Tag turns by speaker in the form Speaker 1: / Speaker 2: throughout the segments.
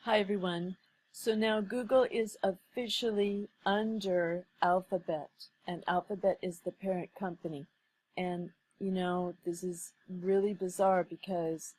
Speaker 1: Hi everyone. So now Google is officially under Alphabet, and Alphabet is the parent company. And this is really bizarre because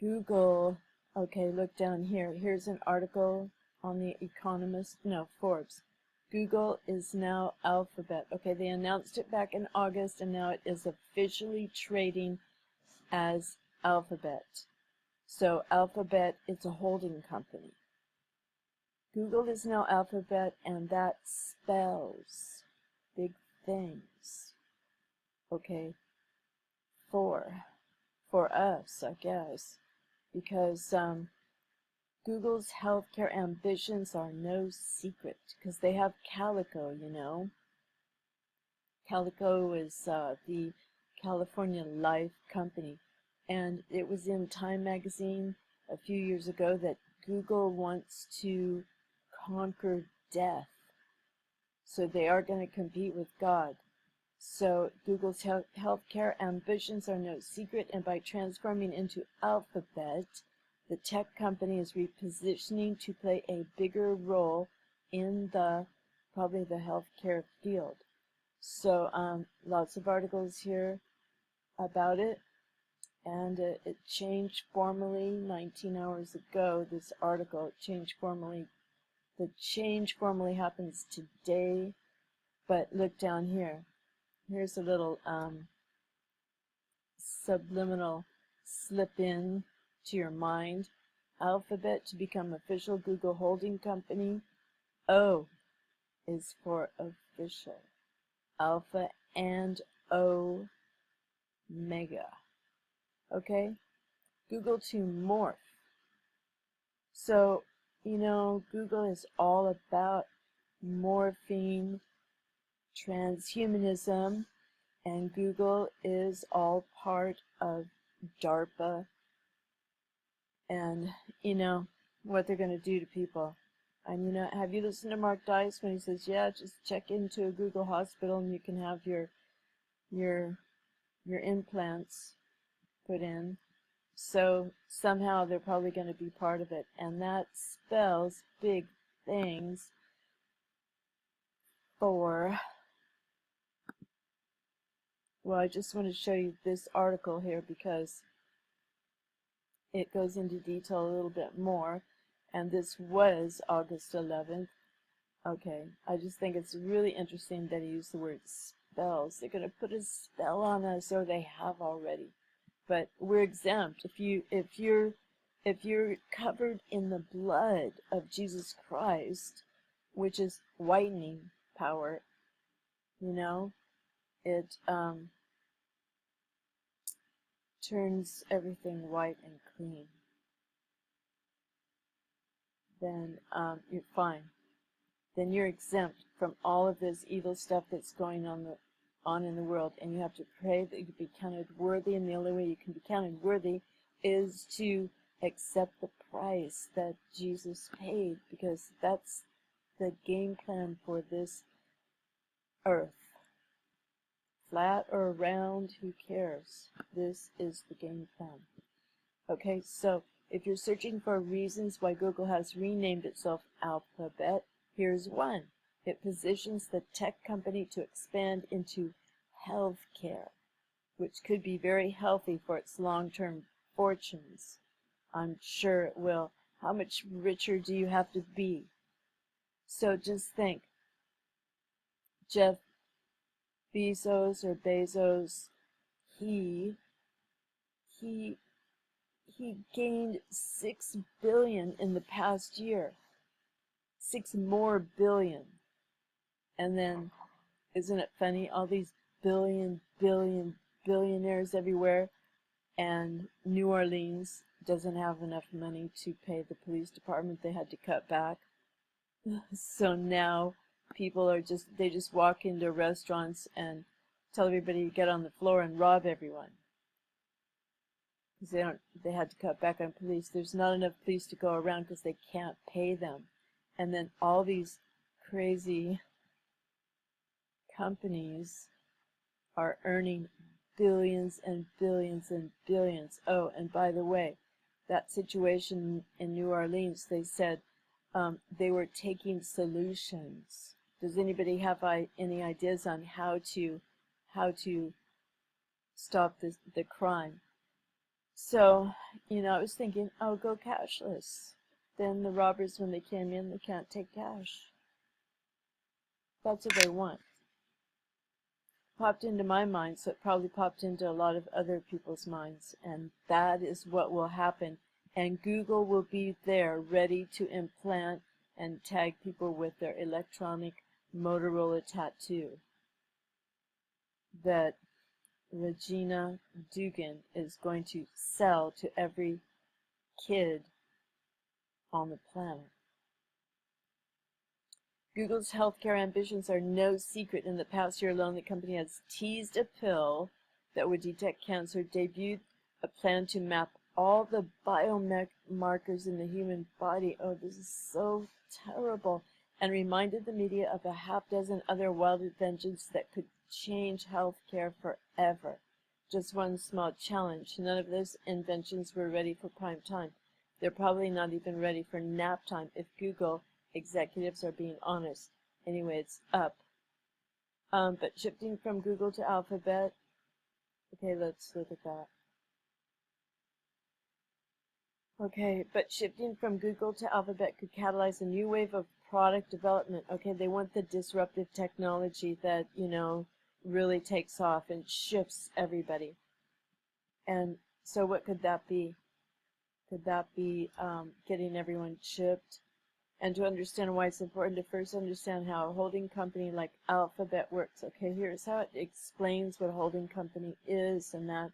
Speaker 1: Google, okay, look down here. Here's an article on the Economist, no, Forbes. Google is now Alphabet. Okay, they announced it back in August and now it is officially trading as Alphabet. So Alphabet is a holding company. Google is now Alphabet, and that spells big things. Okay, for us, I guess, because Google's healthcare ambitions are no secret, because they have Calico. Calico is the California Life Company, and it was in Time magazine a few years ago that Google wants to conquer death. So they are going to compete with God. So Google's healthcare ambitions are no secret, and by transforming into Alphabet, the tech company is repositioning to play a bigger role in probably the healthcare field. So lots of articles here about it, and it changed formally 19 hours ago. This article changed formally. The change formally happens today, but look down here. Here's a little subliminal slip in to your mind. Alphabet to become official Google holding company. O is for official. Alpha and Omega. Okay? Google to morph. So, Google is all about morphing, transhumanism, and Google is all part of DARPA and, what they're going to do to people. And, have you listened to Mark Dice when he says, yeah, just check into a Google hospital and you can have your implants put in? So somehow they're probably going to be part of it, and that spells big things for, well, I just want to show you this article here because it goes into detail a little bit more, and this was August 11th. Okay, I just think it's really interesting that he used the word spells. They're going to put a spell on us, or they have already. But we're exempt. If you're covered in the blood of Jesus Christ, which is whitening power, it turns everything white and clean, then you're fine. Then you're exempt from all of this evil stuff that's going on in the world, and you have to pray that you can be counted worthy, and the only way you can be counted worthy is to accept the price that Jesus paid, because that's the game plan for this earth. Flat or round, who cares? This is the game plan. Okay, so if you're searching for reasons why Google has renamed itself Alphabet, here's one. It positions the tech company to expand into healthcare, which could be very healthy for its long-term fortunes. I'm sure it will. How much richer do you have to be? So just think, Jeff Bezos or Bezos, he gained 6 billion in the past year. 6 more billion. And then, isn't it funny, all these billionaires everywhere, and New Orleans doesn't have enough money to pay the police department. They had to cut back. So now people are they just walk into restaurants and tell everybody to get on the floor and rob everyone. Because they had to cut back on police. There's not enough police to go around because they can't pay them. And then all these crazy companies are earning billions and billions and billions. Oh, and by the way, that situation in New Orleans, they said they were taking solutions. Does anybody have any ideas on how to stop the crime? So, I was thinking, oh, go cashless. Then the robbers, when they came in, they can't take cash. That's what they want. Popped into my mind, so it probably popped into a lot of other people's minds, and that is what will happen. And Google will be there ready to implant and tag people with their electronic Motorola tattoo that Regina Dugan is going to sell to every kid on the planet. Google's healthcare ambitions are no secret. In the past year alone, the company has teased a pill that would detect cancer, debuted a plan to map all the biomarkers in the human body. Oh, this is so terrible. And reminded the media of a half-dozen other wild inventions that could change healthcare forever. Just one small challenge. None of those inventions were ready for prime time. They're probably not even ready for nap time if Google executives are being honest. Anyway, it's up. But shifting from Google to Alphabet. Okay, let's look at that. Okay, but shifting from Google to Alphabet could catalyze a new wave of product development. Okay, they want the disruptive technology that, really takes off and shifts everybody. And so what could that be? Could that be getting everyone chipped? And to understand why it's important to first understand how a holding company like Alphabet works. Okay, here's how it explains what a holding company is, and that,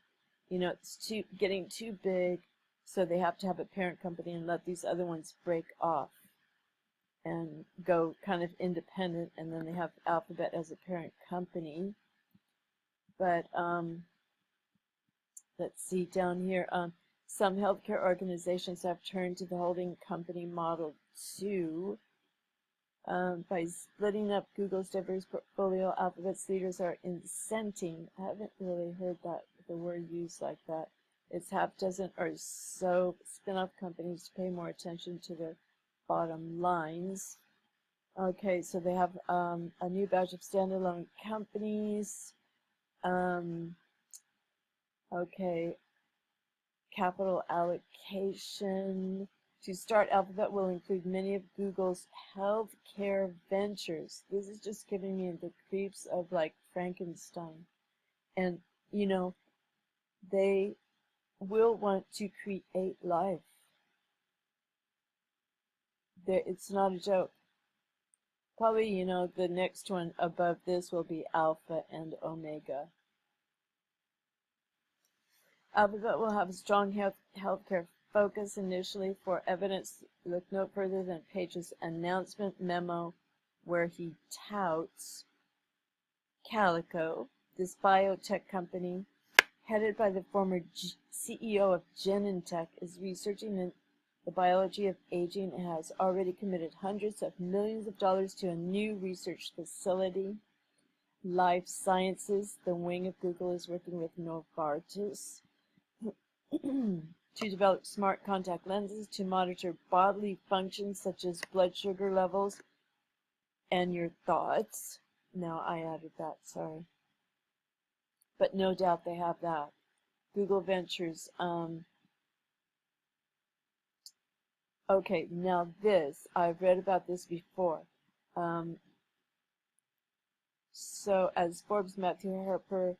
Speaker 1: it's getting too big, so they have to have a parent company and let these other ones break off and go kind of independent, and then they have Alphabet as a parent company. But let's see down here. Some healthcare organizations have turned to the holding company model too. By splitting up Google's diverse portfolio, Alphabet's leaders are incenting. I haven't really heard the word used like that. It's half dozen or so spin-off companies to pay more attention to their bottom lines. Okay, so they have a new batch of standalone companies. Okay, capital allocation. To start, Alphabet will include many of Google's healthcare ventures. This is just giving me the creeps of like Frankenstein. And, they will want to create life. It's not a joke. Probably, the next one above this will be Alpha and Omega. Alphabet will have a strong healthcare focus initially. For evidence, look no further than Page's announcement memo where he touts Calico, this biotech company headed by the former CEO of Genentech, is researching the biology of aging and has already committed hundreds of millions of dollars to a new research facility. Life Sciences, the wing of Google, is working with Novartis to develop smart contact lenses to monitor bodily functions such as blood sugar levels and your thoughts. Now I added that, sorry. But no doubt they have that. Google Ventures. Okay, now this, I've read about this before. So as Forbes' Matthew Harper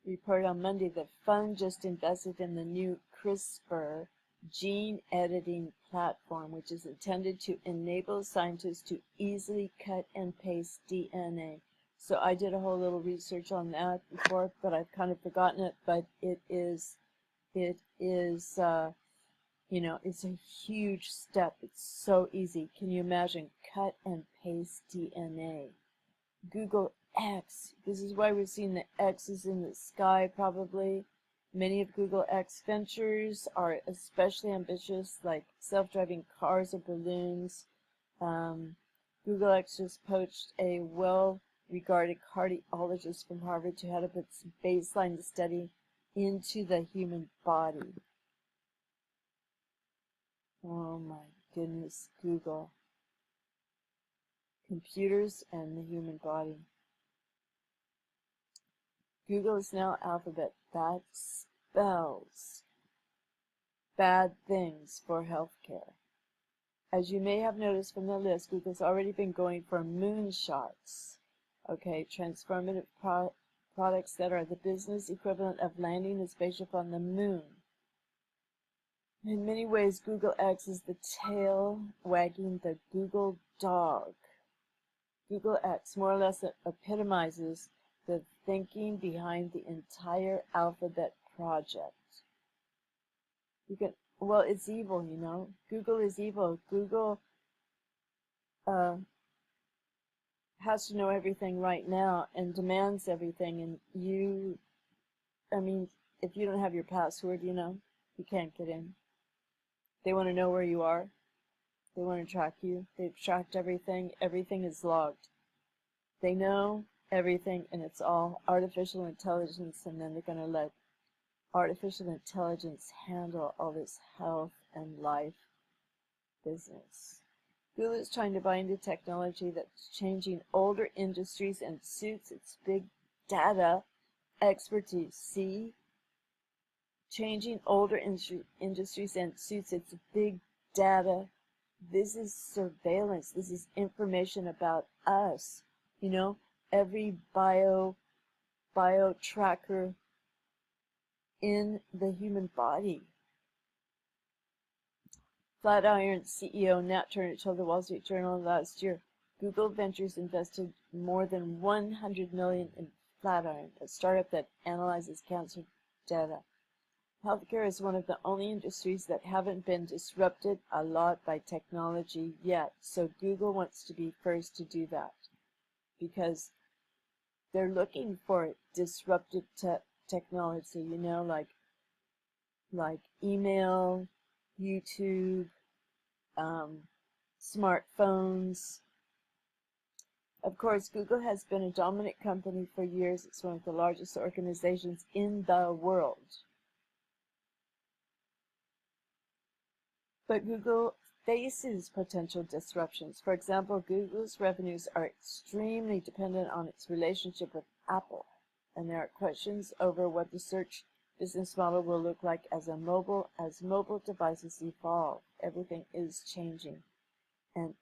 Speaker 1: reported on Monday, the fund just invested in the new CRISPR gene editing platform, which is intended to enable scientists to easily cut and paste DNA. So I did a whole little research on that before, but I've kind of forgotten it. But it is, it's a huge step. It's so easy. Can you imagine? Cut and paste DNA. Google X. This is why we're seeing the X's in the sky, probably. Many of Google X ventures are especially ambitious, like self-driving cars or balloons. Google X just poached a well-regarded cardiologist from Harvard to head up its baseline study into the human body. Oh my goodness, Google. Computers and the human body. Google is now Alphabet. That spells bad things for healthcare. As you may have noticed from the list, Google's already been going for moonshots. Okay, transformative products that are the business equivalent of landing a spaceship on the moon. In many ways, Google X is the tail wagging the Google dog. Google X more or less epitomizes the thinking behind the entire Alphabet project. Well, it's evil, you know. Google is evil. Google has to know everything right now and demands everything. And I mean, if you don't have your password, you know, you can't get in. They want to know where you are. They want to track you. They've tracked everything. Everything is logged. They know everything, and it's all artificial intelligence, and then they're going to let artificial intelligence handle all this health and life business. Google is trying to buy into technology that's changing older industries and suits its big data expertise. See? Changing older industries and suits its big data. This is surveillance. This is information about us. You know, every bio tracker in the human body. Flatiron CEO Nat Turner told the Wall Street Journal last year, Google Ventures invested more than $100 million in Flatiron, a startup that analyzes cancer data. Healthcare is one of the only industries that haven't been disrupted a lot by technology yet, so Google wants to be first to do that because they're looking for disruptive technology, you know, like email, YouTube, smartphones. Of course, Google has been a dominant company for years. It's one of the largest organizations in the world. But Google faces potential disruptions. For example, Google's revenues are extremely dependent on its relationship with Apple, and there are questions over what the search business model will look like as mobile devices evolve. Everything is changing. And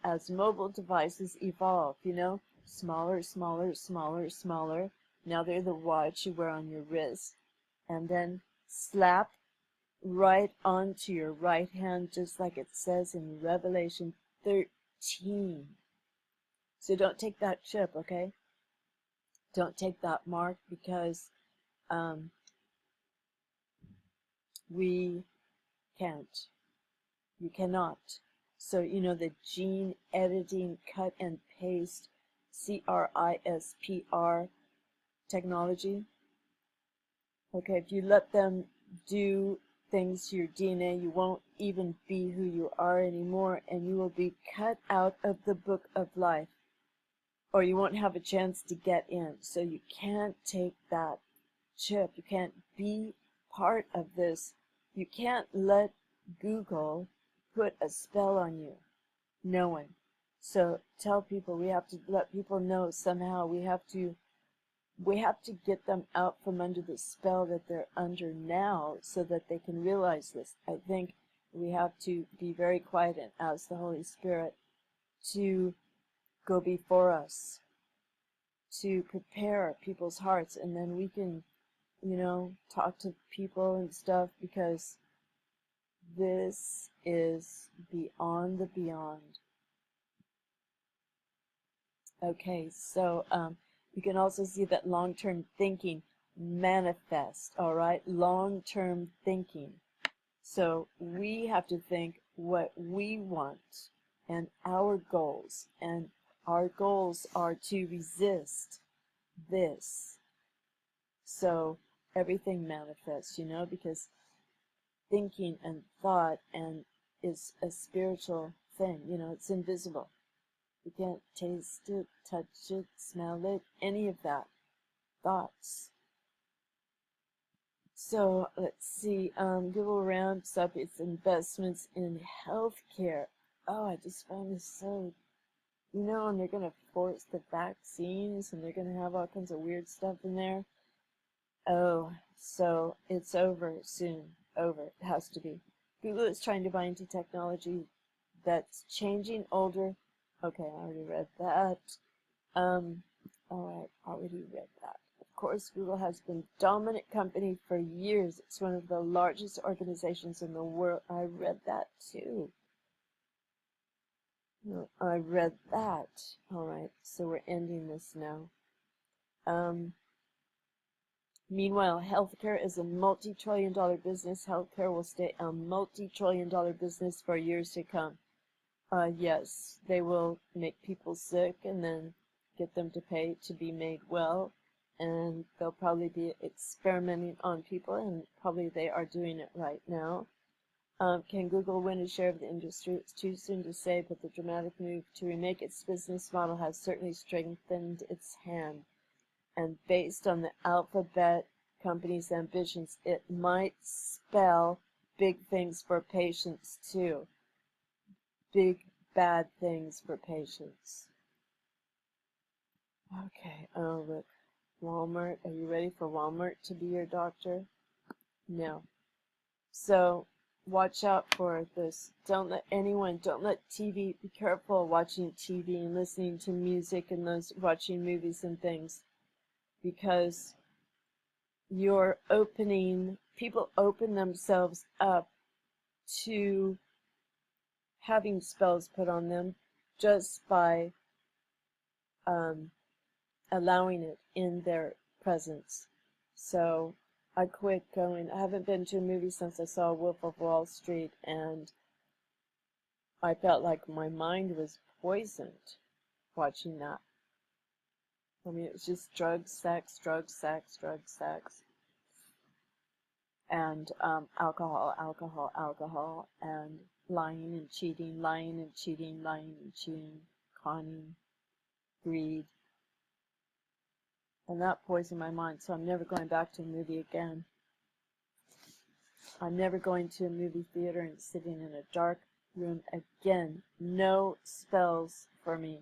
Speaker 1: as mobile devices evolve, you know, smaller, smaller, smaller, smaller. Now they're the watch you wear on your wrist. And then slap right onto your right hand, just like it says in Revelation 13. So don't take that chip, okay? Don't take that mark because we can't. You cannot. So, you know, the gene editing, cut and paste, CRISPR technology. Okay, if you let them do things to your DNA, you won't even be who you are anymore, and you will be cut out of the book of life, or you won't have a chance to get in. So you can't take that chip. You can't be part of this. You can't let Google put a spell on you. No one. So tell people, we have to let people know somehow. We have to get them out from under the spell that they're under now so that they can realize this. I think we have to be very quiet and ask the Holy Spirit to go before us, to prepare people's hearts, and then we can, you know, talk to people and stuff, because this is beyond the beyond. Okay, so you can also see that long-term thinking manifests, all right? Long-term thinking. So we have to think what we want and our goals. And our goals are to resist this. So everything manifests, you know, because thinking and thought and is a spiritual thing, you know, it's invisible. You can't taste it, touch it, smell it, any of that. Thoughts. So let's see. Google ramps up its investments in healthcare. Oh, I just found this so, and they're gonna force the vaccines, and they're gonna have all kinds of weird stuff in there. Oh, so it's over soon. Over. It has to be. Google is trying to buy into technology that's changing older. Okay, I already read that. All right, already read that. Of course, Google has been dominant company for years. It's one of the largest organizations in the world. I read that too. No, I read that. All right, so we're ending this now. Um, Meanwhile, healthcare is a multi-trillion-dollar business. Healthcare will stay a multi-trillion-dollar business for years to come. Yes, they will make people sick and then get them to pay to be made well. And they'll probably be experimenting on people, and probably they are doing it right now. Can Google win a share of the industry? It's too soon to say, but the dramatic move to remake its business model has certainly strengthened its hand. And based on the Alphabet company's ambitions, it might spell big things for patients too. Big bad things for patients. Okay, oh look, Walmart. Are you ready for Walmart to be your doctor? No. So watch out for this. Don't let TV, be careful watching TV and listening to music and watching movies and things, because people open themselves up to having spells put on them just by allowing it in their presence. So I quit going. I haven't been to a movie since I saw Wolf of Wall Street, and I felt like my mind was poisoned watching that. I mean, it was just drugs, sex, drugs, sex, drugs, sex, and alcohol, alcohol, alcohol, and lying and cheating, lying and cheating, lying and cheating, conning, greed. And that poisoned my mind, so I'm never going back to a movie again. I'm never going to a movie theater and sitting in a dark room again. No spells for me.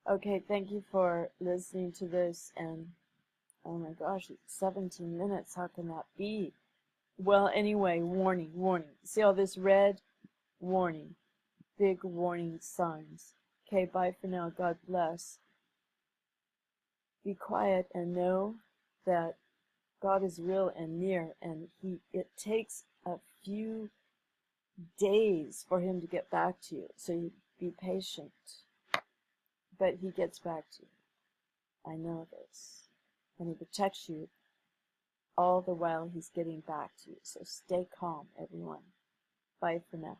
Speaker 1: Okay, thank you for listening to this, and oh my gosh, it's 17 minutes. How can that be? Well, anyway, warning, warning. See all this red? Warning. Big warning signs. Okay, bye for now. God bless. Be quiet and know that God is real and near, and it takes a few days for him to get back to you. So you be patient. But he gets back to you. I know this. And he protects you all the while he's getting back to you. So stay calm, everyone. Bye for now.